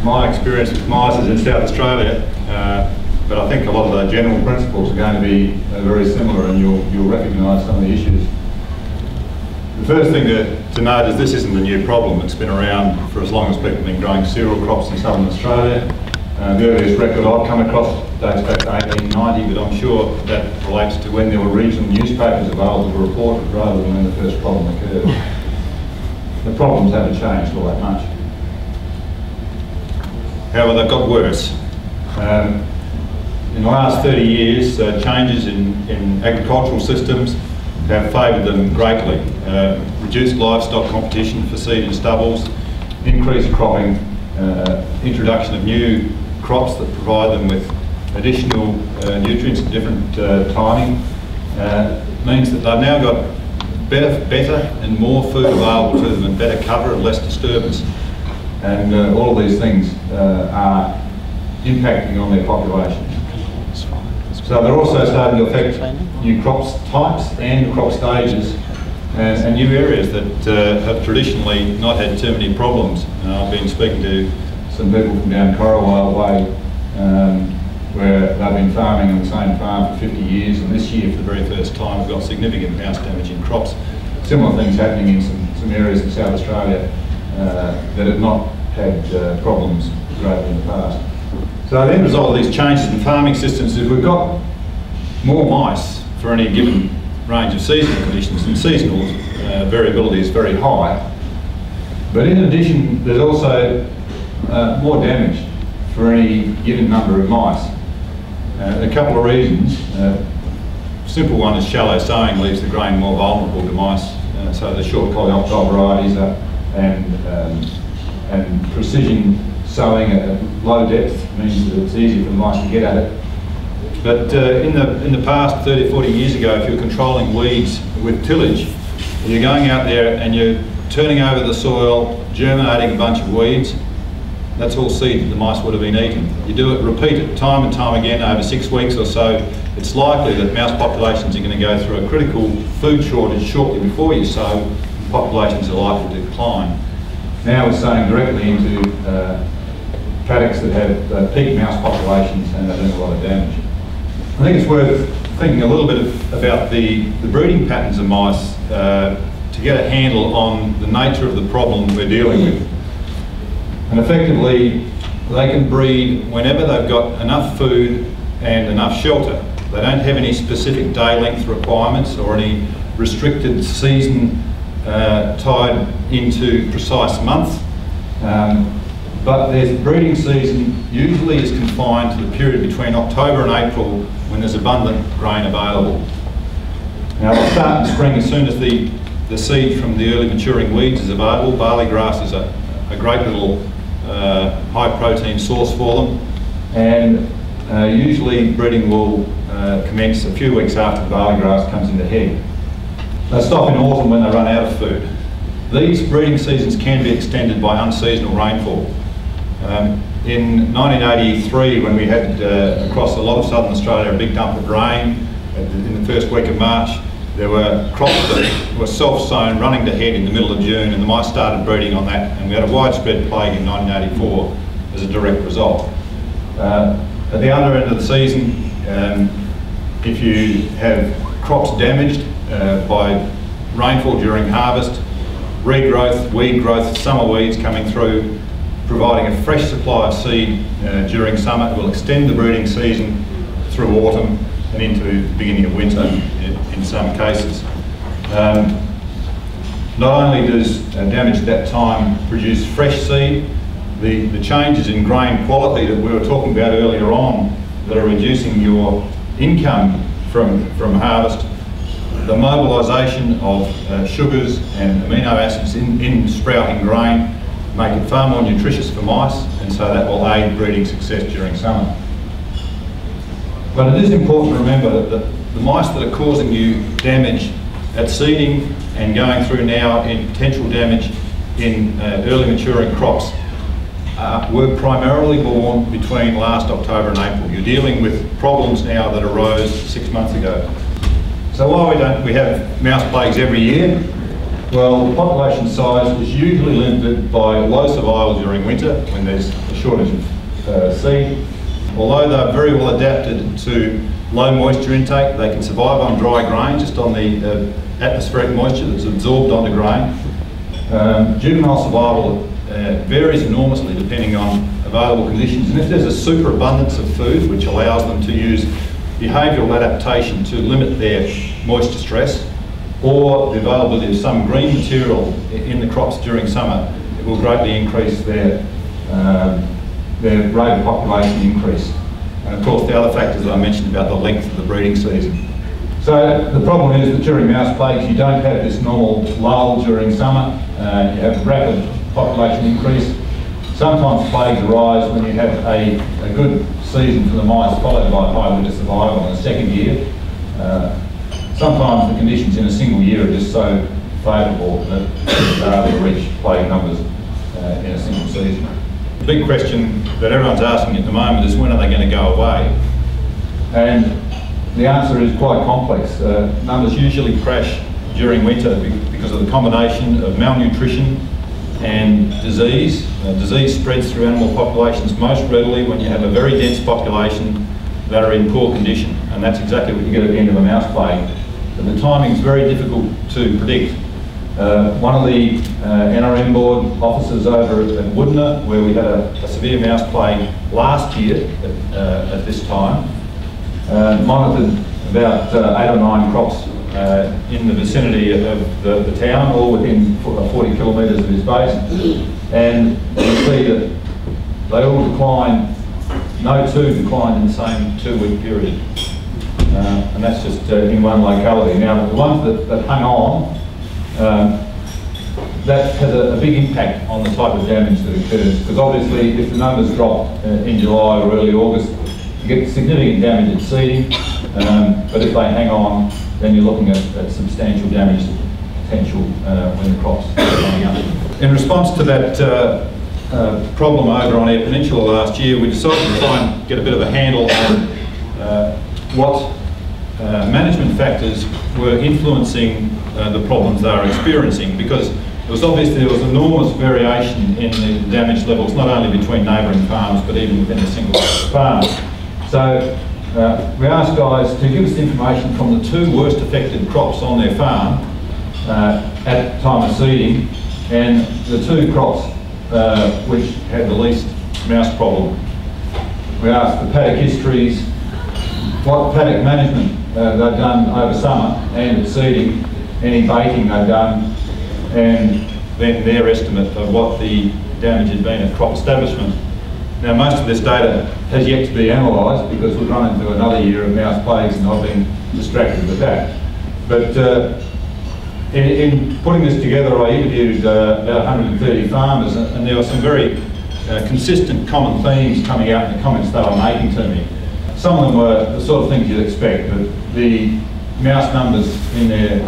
my experience with mice is in South Australia, but I think a lot of the general principles are going to be very similar, and you'll recognise some of the issues. The first thing to note is this isn't a new problem. It's been around for as long as people have been growing cereal crops in southern Australia. The earliest record I've come across dates back to 1890, but I'm sure that relates to when there were regional newspapers available to report it rather than when the first problem occurred. The problems haven't changed all that much. However, they've got worse. In the last 30 years, changes in agricultural systems have favoured them greatly. Reduced livestock competition for seed and stubbles, increased cropping, introduction of new crops that provide them with additional nutrients at different timing, means that they've now got better and more food available to them, and better cover and less disturbance. And all of these things are impacting on their population. So they're also starting to affect new crops types and crop stages and new areas that have traditionally not had too many problems. I've been speaking to some people from down Corrawale Way where they've been farming on the same farm for 50 years, and this year for the very first time we've got significant mouse damage in crops. Similar things happening in some areas in South Australia that have not had problems greatly in the past. So the end result of these changes in farming systems is we've got more mice for any given range of seasonal conditions, and seasonal variability is very high. But in addition, there's also more damage for any given number of mice. A couple of reasons. Simple one is shallow sowing leaves the grain more vulnerable to mice, so the short coleoptile varieties and precision sowing at low depth means that it's easier for the mice to get at it. But in the past 30 or 40 years ago, if you're controlling weeds with tillage, you're going out there and you're turning over the soil, germinating a bunch of weeds. That's all seed that the mice would have been eating. You do it, repeat it time and time again over 6 weeks or so, it's likely that mouse populations are going to go through a critical food shortage shortly before you sow, and populations are likely to decline. Now we're sowing directly into paddocks that have peak mouse populations and they're doing a lot of damage. I think it's worth thinking a little bit about the breeding patterns of mice to get a handle on the nature of the problem we're dealing with. And effectively, they can breed whenever they've got enough food and enough shelter. They don't have any specific day length requirements or any restricted season tied into precise months. But their breeding season usually is confined to the period between October and April, when there's abundant grain available. Now they'll start in spring as soon as the seed from the early maturing weeds is available. Barley grass is a great little high protein source for them, and usually breeding will commence a few weeks after the barley grass comes into head. They stop in autumn when they run out of food. These breeding seasons can be extended by unseasonal rainfall. In 1983, when we had across a lot of southern Australia a big dump of rain in the first week of March, there were crops that were self-sown running to head in the middle of June, and the mice started breeding on that, and we had a widespread plague in 1984 as a direct result. At the other end of the season, if you have crops damaged by rainfall during harvest, regrowth, weed growth, summer weeds coming through, providing a fresh supply of seed during summer, it will extend the breeding season through autumn and into the beginning of winter in some cases. Not only does damage at that time produce fresh seed, the changes in grain quality that we were talking about earlier on that are reducing your income from harvest, the mobilisation of sugars and amino acids in sprouting grain make it far more nutritious for mice, and so that will aid breeding success during summer. But it is important to remember that the mice that are causing you damage at seeding and going through now in potential damage in early maturing crops were primarily born between last October and April. You're dealing with problems now that arose 6 months ago. So while we have mouse plagues every year, Well, the population size is usually limited by low survival during winter when there's a shortage of seed. Although they're very well adapted to low moisture intake, they can survive on dry grain, just on the atmospheric moisture that's absorbed onto grain. Juvenile survival varies enormously depending on available conditions, and if there's a superabundance of food which allows them to use behavioural adaptation to limit their moisture stress, or the availability of some green material in the crops during summer, it will greatly increase their rate of population increase. And of course the other factors that I mentioned about the length of the breeding season. So the problem is that during mouse plagues you don't have this normal lull during summer, you have rapid population increase. Sometimes plagues arise when you have a good season for the mice followed by high winter survival in the second year. Sometimes the conditions in a single year are just so favourable that they're able to reach plague numbers in a single season. The big question that everyone's asking at the moment is when are they going to go away? And the answer is quite complex. Numbers usually crash during winter because of the combination of malnutrition and disease. Disease spreads through animal populations most readily when you have a very dense population that are in poor condition, and that's exactly what you get at the end of a mouse plague. But the timing is very difficult to predict. One of the NRM board officers over at Woodner, where we had a severe mouse plague last year at this time, monitored about 8 or 9 crops in the vicinity of the town, all within 40 kilometres of his base, and you see that they all declined, no two declined in the same 2-week period. And that's just in one locality. Now, the ones that hung on, that has a big impact on the type of damage that occurs, because obviously if the numbers drop in July or early August, you get significant damage at seeding, but if they hang on, then you're looking at substantial damage potential when the crops are coming up. In response to that problem over on Eyre Peninsula last year, we decided to try and get a bit of a handle on what management factors were influencing the problems they were experiencing, because it was obvious there was enormous variation in the damage levels, not only between neighbouring farms but even within a single farm. So we asked guys to give us information from the 2 worst affected crops on their farm at time of seeding, and the 2 crops which had the least mouse problem. We asked the paddock histories, what paddock management they've done over summer and at seeding, any baiting they've done, and then their estimate of what the damage had been at crop establishment. Now, most of this data has yet to be analysed because we've run into another year of mouse plagues and I've been distracted with that. But in putting this together, I interviewed about 130 farmers, and there were some very consistent common themes coming out in the comments they were making to me. Some of them were the sort of things you'd expect, but the mouse numbers in their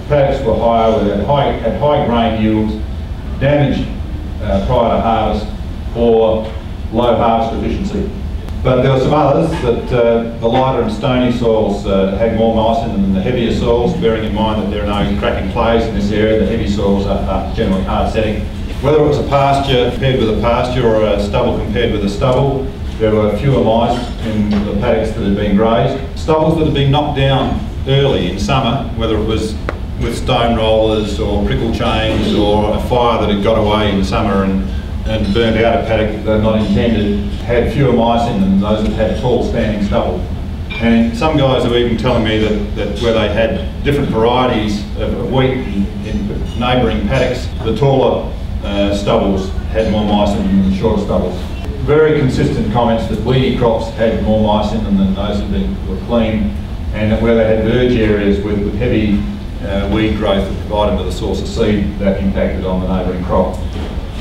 paddocks were higher, had high grain yields, damage prior to harvest, or low harvest efficiency. But there were some others that the lighter and stony soils had more mice in them than the heavier soils, bearing in mind that there are no cracking clays in this area. The heavy soils are generally hard setting. Whether it was a pasture compared with a pasture or a stubble compared with a stubble, there were fewer mice in the paddocks that had been grazed. Stubbles that had been knocked down early in summer, whether it was with stone rollers or prickle chains or a fire that had got away in summer and burnt out a paddock that not intended, had fewer mice in them than those that had tall standing stubble. And some guys are even telling me that where they had different varieties of wheat in neighbouring paddocks, the taller stubbles had more mice in them than the shorter stubbles. Very consistent comments that weedy crops had more mice in them than those that were clean, and that where they had verge areas with heavy weed growth that provided with a source of seed, that impacted on the neighbouring crop.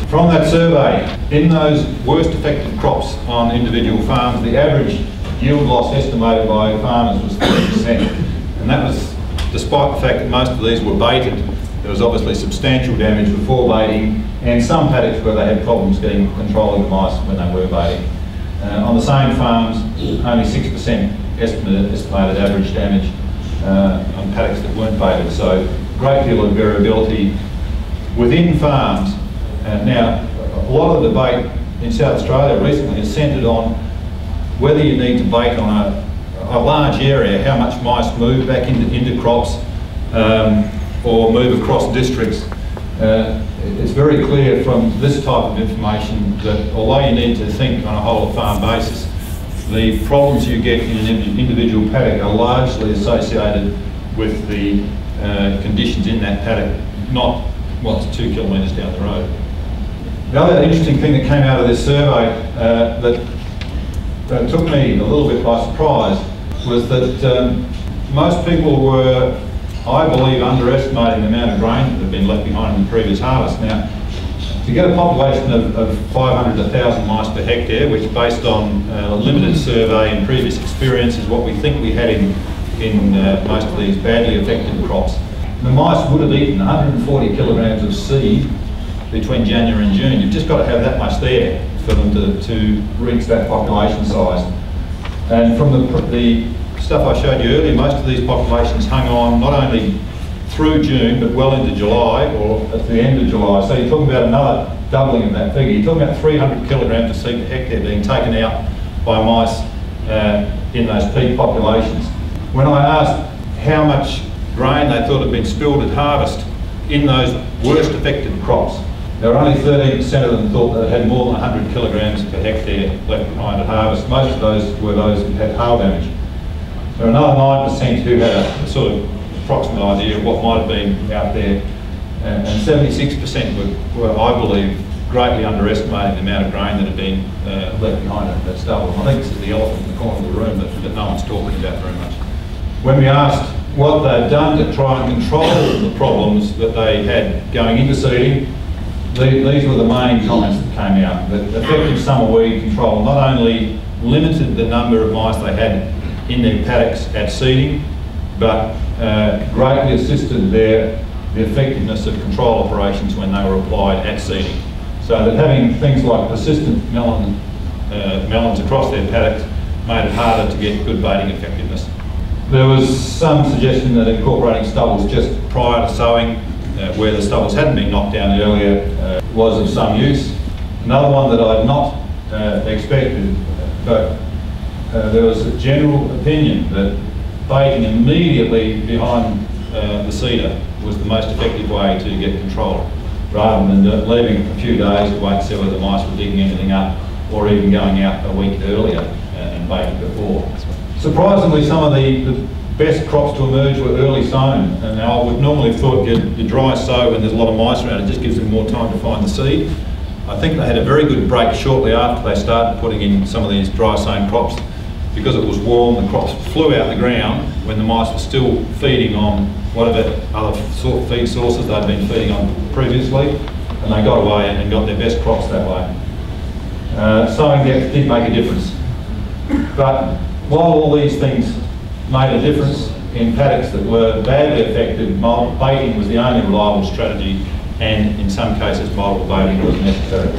From that survey, in those worst affected crops on individual farms, the average yield loss estimated by farmers was 30%, and that was despite the fact that most of these were baited. There was obviously substantial damage before baiting, and some paddocks where they had problems getting control of the mice when they were baiting. On the same farms, only 6% estimated average damage on paddocks that weren't baited. So great deal of variability within farms. Now, a lot of the debate in South Australia recently is centred on whether you need to bait on a large area, how much mice move back into crops or move across districts. It's very clear from this type of information that although you need to think on a whole of farm basis, the problems you get in an individual paddock are largely associated with the conditions in that paddock, not what's 2 kilometres down the road. The other interesting thing that came out of this survey that took me a little bit by surprise was that most people were, I believe, underestimating the amount of grain that had been left behind in the previous harvest. Now, to get a population of 500 to 1,000 mice per hectare, which based on a limited survey and previous experience is what we think we had in most of these badly affected crops. The mice would have eaten 140 kilograms of seed between January and June. You've just got to have that much there for them to reach that population size. And from the stuff I showed you earlier, most of these populations hung on not only through June but well into July or at the end of July. So you're talking about another doubling of that figure. You're talking about 300 kilograms of seed per hectare being taken out by mice in those peak populations. When I asked how much grain they thought had been spilled at harvest in those worst affected crops, there were only 13% of them thought that it had more than 100 kilograms per hectare left behind at harvest. Most of those were those who had hail damage. There were another 9% who had a sort of approximate idea of what might have been out there, and 76% were, I believe, greatly underestimating the amount of grain that had been left behind at stubble. I think this is the elephant in the corner of the room that no one's talking about very much. When we asked what they'd done to try and control the problems that they had going into seeding, these were the main comments that came out. That effective summer weed control not only limited the number of mice they had in their paddocks at seeding, but greatly assisted the effectiveness of control operations when they were applied at seeding. So that having things like persistent melons across their paddocks made it harder to get good baiting effectiveness. There was some suggestion that incorporating stubbles just prior to sowing, where the stubbles hadn't been knocked down earlier, was of some use. Another one that I'd not expected, but there was a general opinion that baiting immediately behind the seeder was the most effective way to get control, rather than leaving a few days to wait to see whether the mice were digging anything up, or even going out a week earlier and baiting before. Surprisingly, some of the best crops to emerge were early sown, and I would normally have thought you dry sow when there's a lot of mice around, it just gives them more time to find the seed. I think they had a very good break shortly after they started putting in some of these dry sown crops. Because it was warm, the crops flew out the ground when the mice were still feeding on whatever other feed sources they'd been feeding on previously, and they got away and got their best crops that way. Sowing depth did make a difference. But while all these things made a difference in paddocks that were badly affected, baiting was the only reliable strategy, and in some cases multiple baiting was necessary.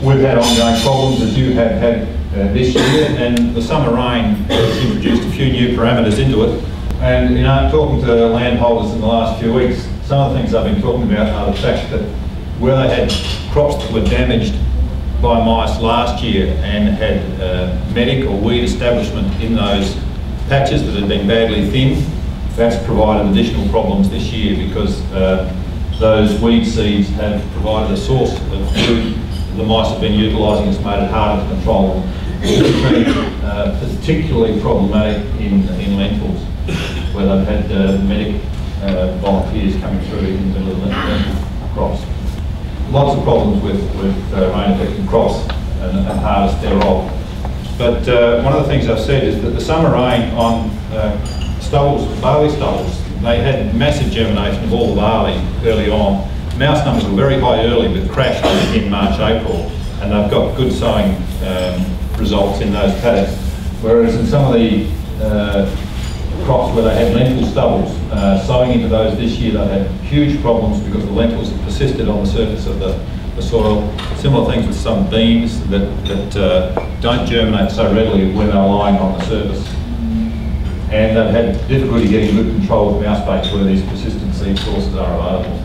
We've had ongoing problems, as you have had this year, and the summer rain has introduced a few new parameters into it. And you know, talking to landholders in the last few weeks, some of the things I've been talking about are the fact that where they had crops that were damaged by mice last year and had medic or weed establishment in those patches that had been badly thinned, that's provided additional problems this year, because those weed seeds have provided a source of food the mice have been utilising. It's made it harder to control them. It's been particularly problematic in lentils, where they've had medic volunteers coming through in the middle of lentil crops. Lots of problems with rain-affected crops and harvest thereof. But one of the things I've said is that the summer rain on stubbles, barley stubbles, they had massive germination of all the barley early on. Mouse numbers were very high early, but crashed in March, April, and they've got good sowing results in those paddocks. Whereas in some of the crops where they had lentil stubbles, sowing into those this year, they had huge problems because the lentils have persisted on the surface of the soil. Similar things with some beans that don't germinate so readily when they're lying on the surface. and they've had difficulty getting good control of mouse baits where these persistent seed sources are available.